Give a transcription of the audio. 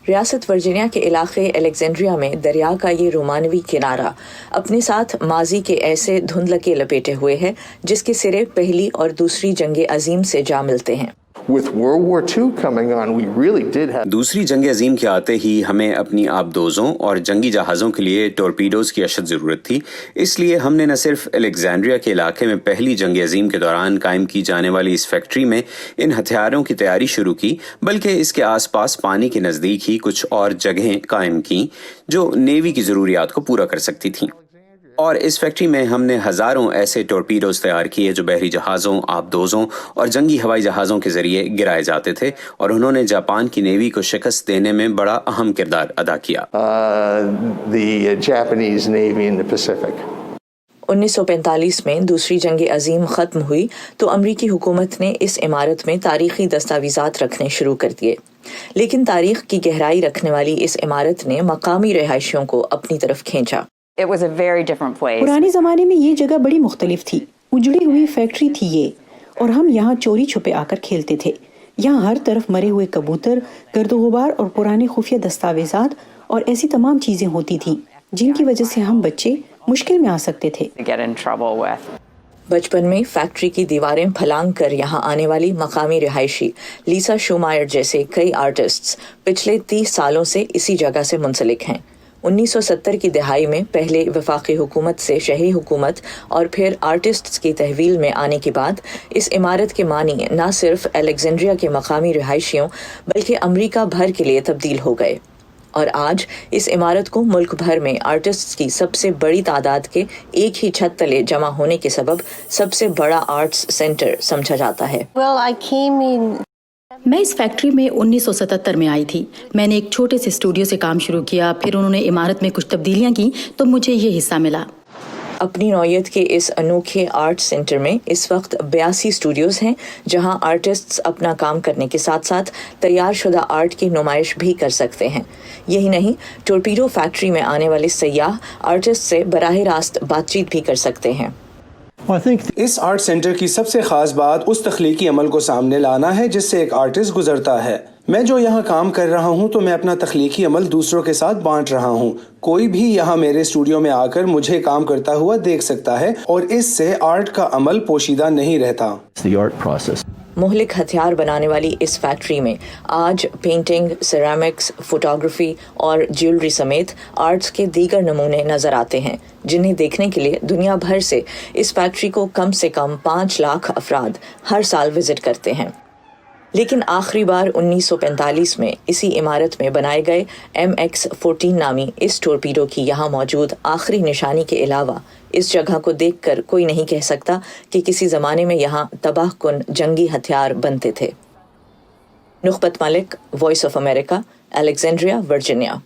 रियासत वर्जीनिया के इलाके एलेक्जेंड्रिया में दरिया का ये रोमानवी किनारा अपने साथ माजी के ऐसे धुंधलके लपेटे हुए है जिसके सिरे पहली और दूसरी जंग अजीम से जा मिलते हैं। With World War II coming on, we really did have... दूसरी जंग अजीम के आते ही हमें अपनी आबदोज़ों और जंगी जहाज़ों के लिए टॉर्पीडोज़ की अशद ज़रूरत थी। इसलिए हमने न सिर्फ अलेक्जेंड्रिया के इलाके में पहली जंग अजीम के दौरान कायम की जाने वाली इस फैक्ट्री में इन हथियारों की तैयारी शुरू की, बल्कि इसके आसपास पानी के नज़दीक ही कुछ और जगहें कायम की जो नेवी की ज़रूरियात को पूरा कर सकती थीं। और इस फैक्ट्री में हमने हज़ारों ऐसे टॉर्पीडोज़ तैयार किए जो बहरी जहाज़ों, आबदोज़ों और जंगी हवाई जहाज़ों के ज़रिए गिराए जाते थे, और उन्होंने जापान की नेवी को शिकस्त देने में बड़ा अहम किरदार अदा किया। The Japanese Navy in the Pacific. 1945 में दूसरी जंग अजीम ख़त्म हुई तो अमरीकी हुकूमत ने इस इमारत में तारीख़ी दस्तावेज़ात रखने शुरू कर दिए, लेकिन तारीख़ की गहराई रखने वाली इस इमारत ने मकामी रहायशियों को अपनी तरफ खींचा। पुराने ज़माने में ये जगह बड़ी मुख्तलिफ थी, उजड़ी हुई फैक्ट्री थी ये, और हम यहाँ चोरी छुपे आकर खेलते थे। यहाँ हर तरफ मरे हुए कबूतर, गर्द-ओ-गुबार और पुराने खुफिया दस्तावेज़ात और ऐसी तमाम चीज़ें होती थीं जिनकी वजह से हम बच्चे मुश्किल में आ सकते थे। बचपन में फैक्ट्री की दीवारें फलांग कर यहाँ आने वाली मकामी रिहायशी लीसा शूमायर जैसे कई आर्टिस्ट्स पिछले 30 सालों से इसी जगह से मुंसलिक हैं। 1970 की दहाई में पहले वफाकी हुकूमत से शहरी हुकूमत और फिर आर्टिस्ट्स की तहवील में आने के बाद इस इमारत के मानी न सिर्फ अलेक्जेंड्रिया के मकामी रिहायशियों बल्कि अमरीका भर के लिए तब्दील हो गए, और आज इस इमारत को मुल्क भर में आर्टिस्ट्स की सबसे बड़ी तादाद के एक ही छत तले जमा होने के सबब सबसे बड़ा आर्ट्स सेंटर समझा जाता है। मैं इस फैक्ट्री में 1977 में आई थी। मैंने एक छोटे से स्टूडियो से काम शुरू किया, फिर उन्होंने इमारत में कुछ तब्दीलियां की तो मुझे ये हिस्सा मिला। अपनी नौयत के इस अनोखे आर्ट सेंटर में इस वक्त 82 स्टूडियोज़ हैं जहां आर्टिस्ट्स अपना काम करने के साथ साथ तैयार शुदा आर्ट की नुमाइश भी कर सकते हैं। यही नहीं, टॉर्पीडो फैक्ट्री में आने वाले सयाह आर्टिस्ट से बराह रास्त बातचीत भी कर सकते हैं। इस आर्ट सेंटर की सबसे खास बात उस तख्लीकी अमल को सामने लाना है जिससे एक आर्टिस्ट गुजरता है। मैं जो यहाँ काम कर रहा हूँ तो मैं अपना तख्लीकी अमल दूसरों के साथ बांट रहा हूँ। कोई भी यहाँ मेरे स्टूडियो में आकर मुझे काम करता हुआ देख सकता है और इससे आर्ट का अमल पोशीदा नहीं रहता। मुहलिक हथियार बनाने वाली इस फैक्ट्री में आज पेंटिंग, सिरेमिक्स, फोटोग्राफी और ज्वेलरी समेत आर्ट्स के दीगर नमूने नजर आते हैं जिन्हें देखने के लिए दुनिया भर से इस फैक्ट्री को कम से कम 5 लाख अफराद हर साल विजिट करते हैं। लेकिन आखिरी बार 1945 में इसी इमारत में बनाए गए MX-14 नामी इस टॉर्पीडो की यहाँ मौजूद आखिरी निशानी के अलावा इस जगह को देखकर कोई नहीं कह सकता कि किसी ज़माने में यहाँ तबाहकुन जंगी हथियार बनते थे। Nukhbat Malik, voice of America, Alexandria, Virginia.